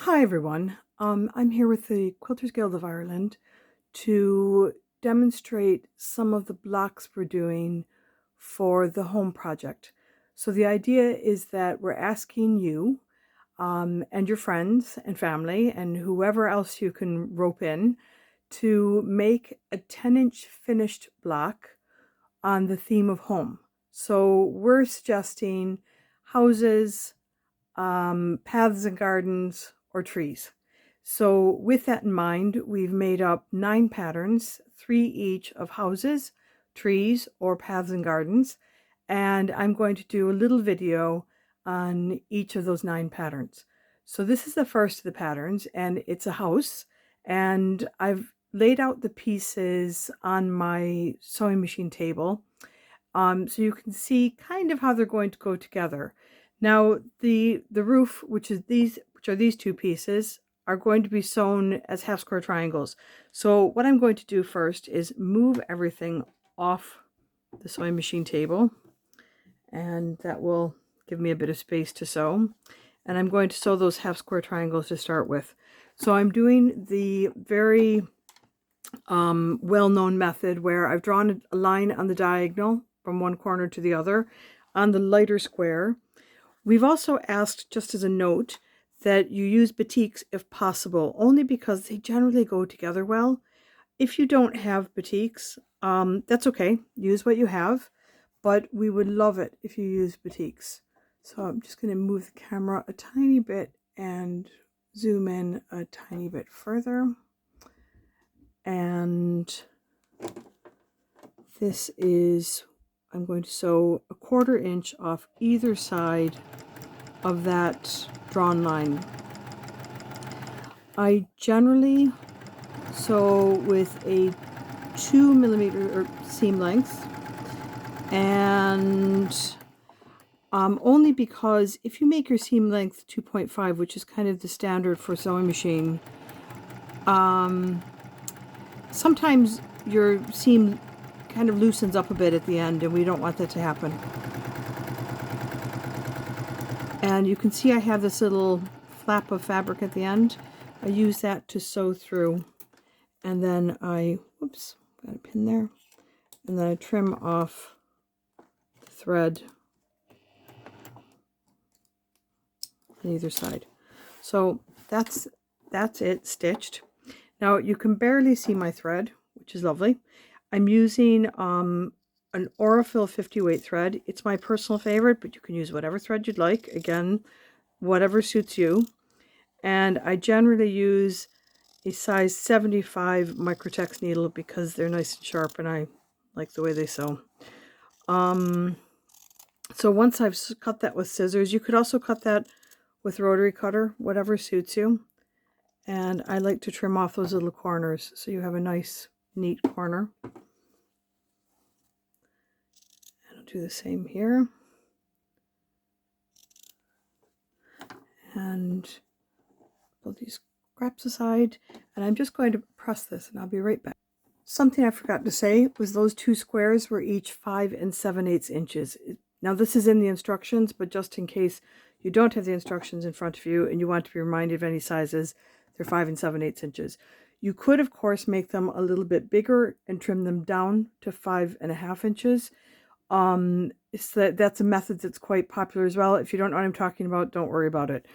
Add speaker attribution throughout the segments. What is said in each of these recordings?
Speaker 1: Hi everyone. I'm here with the Quilters Guild of Ireland to demonstrate some of the blocks we're doing for the home project. So the idea is that we're asking you and your friends and family and whoever else you can rope in to make a 10-inch finished block on the theme of home. So we're suggesting houses, paths and gardens, or trees. So with that in mind, we've made up 9 patterns, 3 each of houses, trees, or paths and gardens. And I'm going to do a little video on each of those 9 patterns. So this is the first of the patterns, and it's a house. And I've laid out the pieces on my sewing machine table, so you can see kind of how they're going to go together. Now the roof, which are these 2 pieces, are going to be sewn as half square triangles. So what I'm going to do first is move everything off the sewing machine table, and that will give me a bit of space to sew. And I'm going to sew those half square triangles to start with. So I'm doing the very well-known method where I've drawn a line on the diagonal from one corner to the other on the lighter square. We've also asked, just as a note, that you use batiks if possible, only because they generally go together well. If you don't have batiks, that's okay. Use what you have, but we would love it if you use batiks. So I'm just going to move the camera a tiny bit and zoom in a tiny bit further. And this is, I'm going to sew a 1/4 inch off either side of that drawn line. I generally sew with a 2mm seam length, and only because if you make your seam length 2.5, which is kind of the standard for sewing machine, sometimes your seam kind of loosens up a bit at the end, and we don't want that to happen. And you can see I have this little flap of fabric at the end. I use that to sew through, and then I, whoops, got a pin there, and then I trim off the thread on either side. So that's it stitched. Now you can barely see my thread, which is lovely. I'm using an Aurifil 50 weight thread. It's my personal favorite, but you can use whatever thread you'd like. Again, whatever suits you. And I generally use a size 75 Microtex needle because they're nice and sharp and I like the way they sew. So once I've cut that with scissors, you could also cut that with rotary cutter, whatever suits you. And I like to trim off those little corners so you have a nice, neat corner. And I'll do the same here. And pull these scraps aside, and I'm just going to press this, and I'll be right back. Something I forgot to say was those 2 squares were each 5 7/8 inches. Now this is in the instructions, but just in case you don't have the instructions in front of you and you want to be reminded of any sizes, they're 5 7/8 inches. You could, of course, make them a little bit bigger and trim them down to 5.5 inches. That's a method that's quite popular as well. If you don't know what I'm talking about, don't worry about it.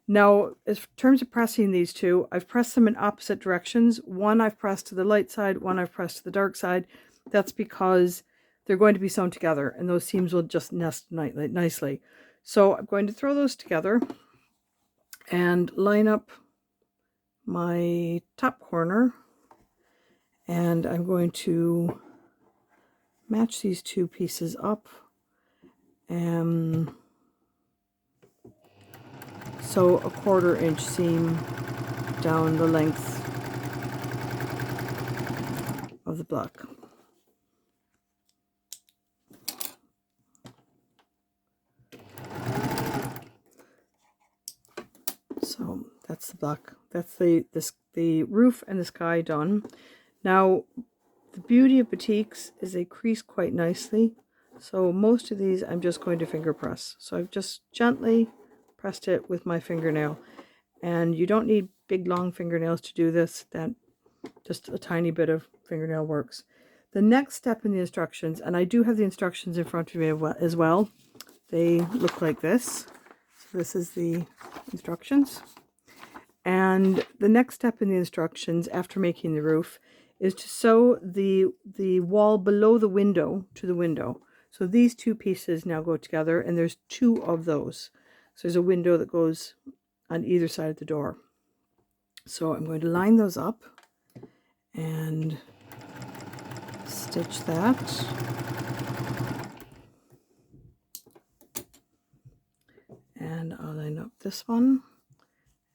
Speaker 1: Now, in terms of pressing these 2, I've pressed them in opposite directions. One I've pressed to the light side, one I've pressed to the dark side. That's because they're going to be sewn together and those seams will just nest nicely. So I'm going to throw those together and line up my top corner, and I'm going to match these 2 pieces up and sew a 1/4 inch seam down the length of the block. So that's the block. That's the roof and the sky done. Now the beauty of batiks is they crease quite nicely. So most of these I'm just going to finger press. So I've just gently pressed it with my fingernail. And you don't need big long fingernails to do this. That just a tiny bit of fingernail works. The next step in the instructions, and I do have the instructions in front of me as well. They look like this. So this is the instructions. And the next step in the instructions after making the roof is to sew the wall below the window to the window. So these two pieces now go together, and there's two of those. So there's a window that goes on either side of the door. So I'm going to line those up and stitch that. And I'll line up this one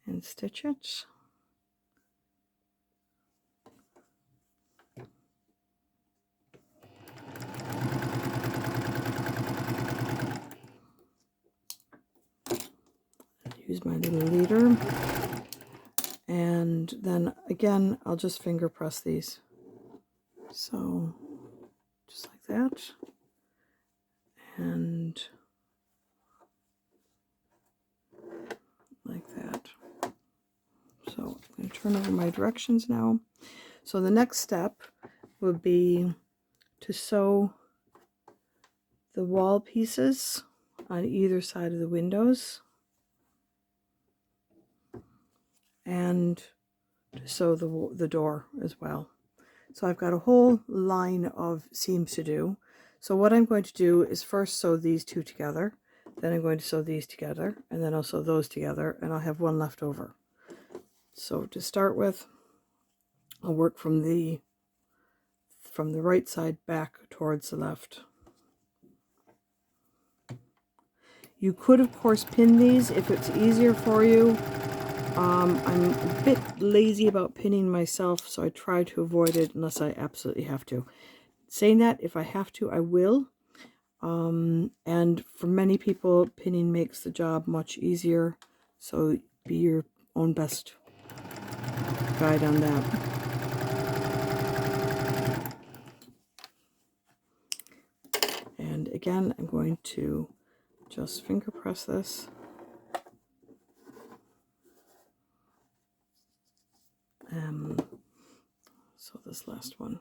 Speaker 1: and stitch it. Use my little leader. And then again, I'll just finger press these. So just like that. And like that. So I'm going to turn over my directions now. So the next step would be to sew the wall pieces on either side of the windows, and to sew the door as well. So I've got a whole line of seams to do. So what I'm going to do is first sew these two together, then I'm going to sew these together, and then I'll sew those together, and I'll have one left over. So to start with, I'll work from the right side back towards the left. You could, of course, pin these if it's easier for you. I'm a bit lazy about pinning myself, so I try to avoid it unless I absolutely have to. Saying that, if I have to, I will. And for many people, pinning makes the job much easier. So be your own best guide on that. And again, I'm going to just finger press this. So this last one.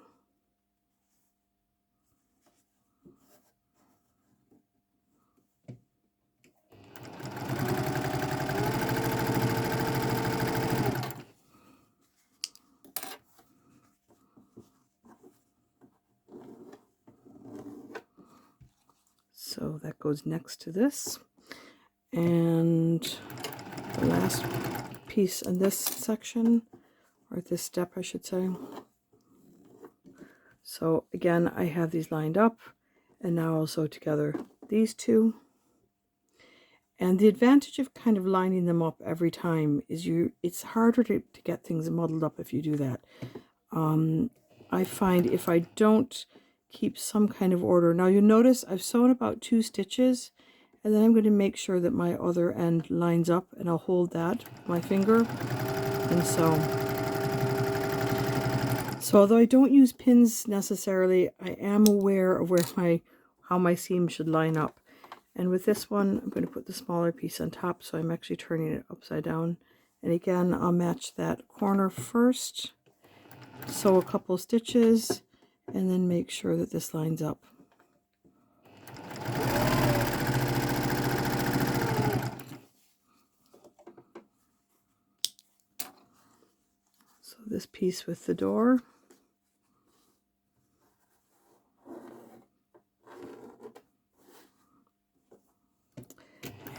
Speaker 1: So that goes next to this. And the last piece in this section, or this step I should say. So again, I have these lined up, and now I'll sew together these two. And the advantage of kind of lining them up every time is it's harder to get things muddled up if you do that. I find if I don't keep some kind of order. Now you'll notice I've sewn about 2 stitches, and then I'm going to make sure that my other end lines up, and I'll hold that with my finger and sew. So although I don't use pins necessarily, I am aware of how my seam should line up. And with this one, I'm going to put the smaller piece on top, so I'm actually turning it upside down. And again, I'll match that corner first, sew a couple stitches, and then make sure that this lines up. So this piece with the door.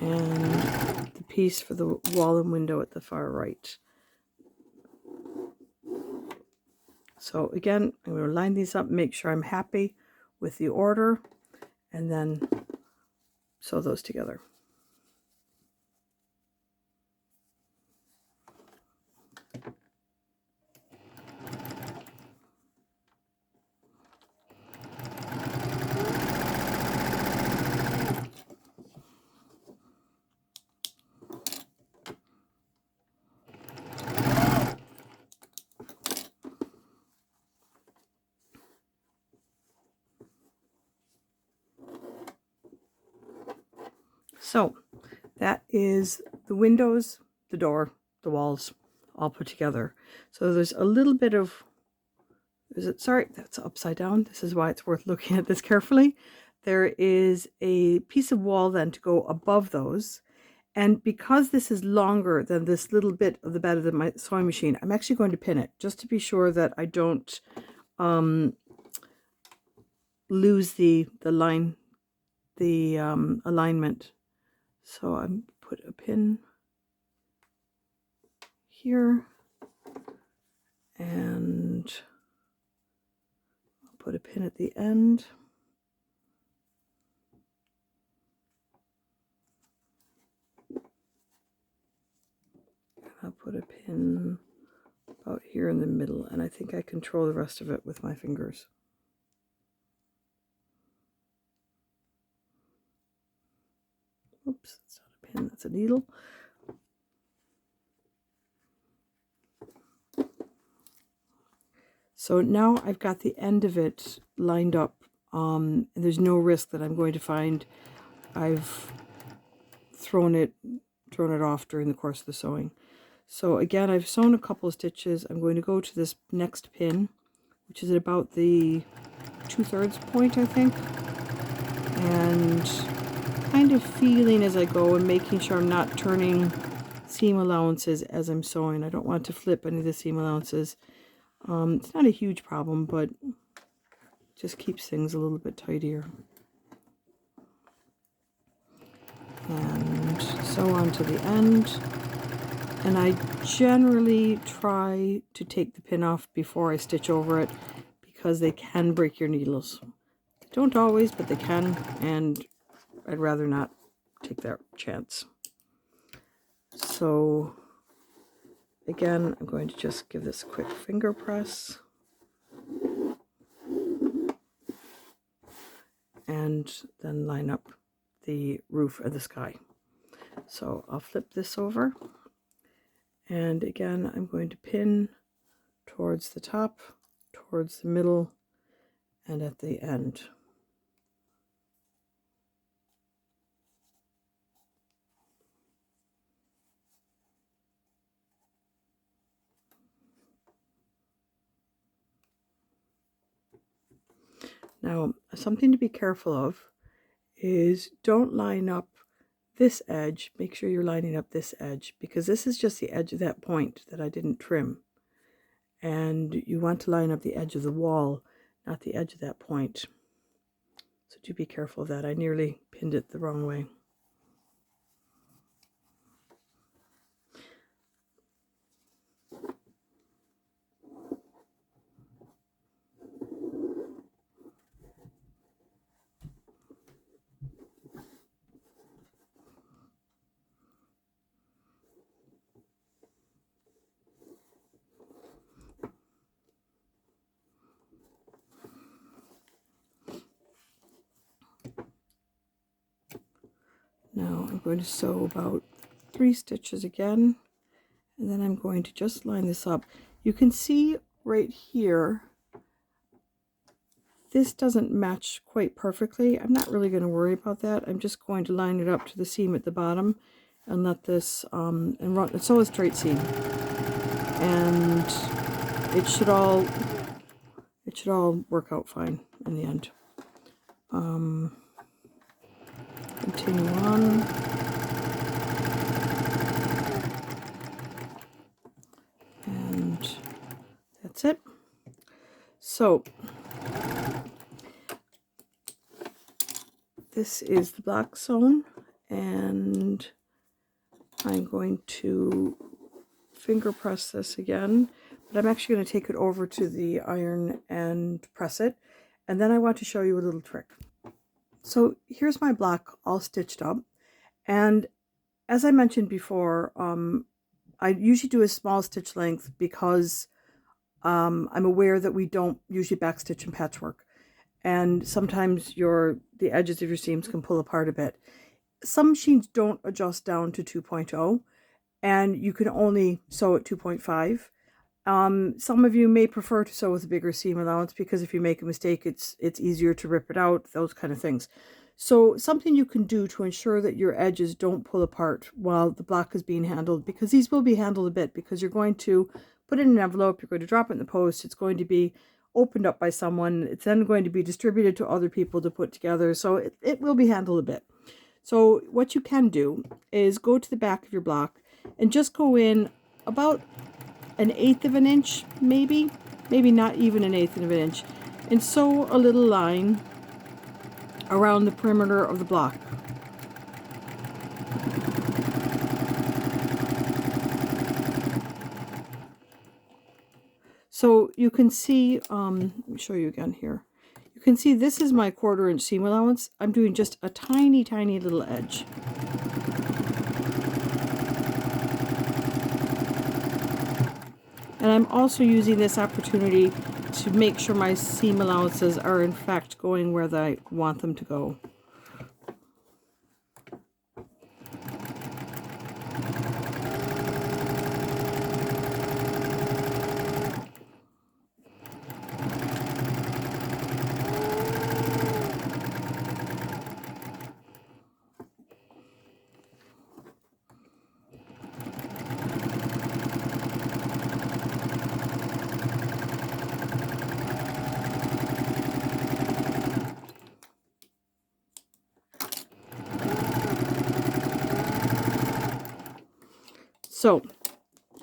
Speaker 1: And the piece for the wall and window at the far right. So again, I'm going to line these up, make sure I'm happy with the order, and then sew those together. So that is the windows, the door, the walls all put together. So there's a little bit of, sorry, that's upside down. This is why it's worth looking at this carefully. There is a piece of wall then to go above those. And because this is longer than this little bit of the bed of my sewing machine, I'm actually going to pin it just to be sure that I don't lose the alignment. So I put a pin here, and I'll put a pin at the end. I'll put a pin about here in the middle, and I think I control the rest of it with my fingers. Oops, that's not a pin, that's a needle. So now I've got the end of it lined up, and there's no risk that I'm going to find I've thrown it off during the course of the sewing. So again, I've sewn a couple of stitches. I'm going to go to this next pin, which is at about the 2/3 point, I think, and kind of feeling as I go and making sure I'm not turning seam allowances as I'm sewing. I don't want to flip any of the seam allowances. It's not a huge problem, but just keeps things a little bit tidier. And sew on to the end. And I generally try to take the pin off before I stitch over it, because they can break your needles. They don't always, but they can, and I'd rather not take that chance. So again, I'm going to just give this a quick finger press. And then line up the roof of the sky. So I'll flip this over. And again, I'm going to pin towards the top, towards the middle, and at the end. Now, something to be careful of is don't line up this edge. Make sure you're lining up this edge, because this is just the edge of that point that I didn't trim. And you want to line up the edge of the wall, not the edge of that point. So do be careful of that. I nearly pinned it the wrong way. Now I'm going to sew about 3 stitches again, and then I'm going to just line this up. You can see right here, this doesn't match quite perfectly. I'm not really going to worry about that. I'm just going to line it up to the seam at the bottom and let this, and sew a straight seam. And it should all work out fine in the end. Continue on. And that's it. So this is the block sewn, and I'm going to finger press this again, but I'm actually going to take it over to the iron and press it, and then I want to show you a little trick. So here's my block all stitched up, and as I mentioned before, I usually do a small stitch length because I'm aware that we don't usually backstitch in patchwork, and sometimes the edges of your seams can pull apart a bit. Some machines don't adjust down to 2.0, and you can only sew at 2.5. Some of you may prefer to sew with a bigger seam allowance because if you make a mistake, it's easier to rip it out, those kind of things. So something you can do to ensure that your edges don't pull apart while the block is being handled, because these will be handled a bit, because you're going to put it in an envelope, you're going to drop it in the post, it's going to be opened up by someone, it's then going to be distributed to other people to put together, so it will be handled a bit. So what you can do is go to the back of your block and just go in about 1/8 of an inch, maybe not even 1/8 of an inch, and sew a little line around the perimeter of the block. So you can see, let me show you again here. You can see this is my 1/4 inch seam allowance. I'm doing just a tiny, tiny little edge. And I'm also using this opportunity to make sure my seam allowances are in fact going where I want them to go. So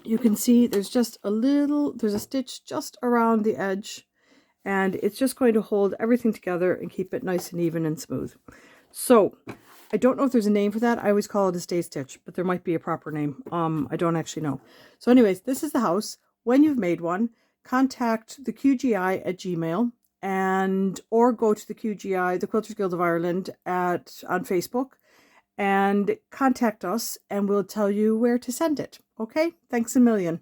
Speaker 1: you can see there's a stitch just around the edge, and it's just going to hold everything together and keep it nice and even and smooth. So I don't know if there's a name for that. I always call it a stay stitch, but there might be a proper name. I don't actually know. So anyways, this is the house. When you've made one, contact the QGI at Gmail, or go to the QGI, the Quilters Guild of Ireland, on Facebook, and contact us and we'll tell you where to send it. Okay? Thanks a million.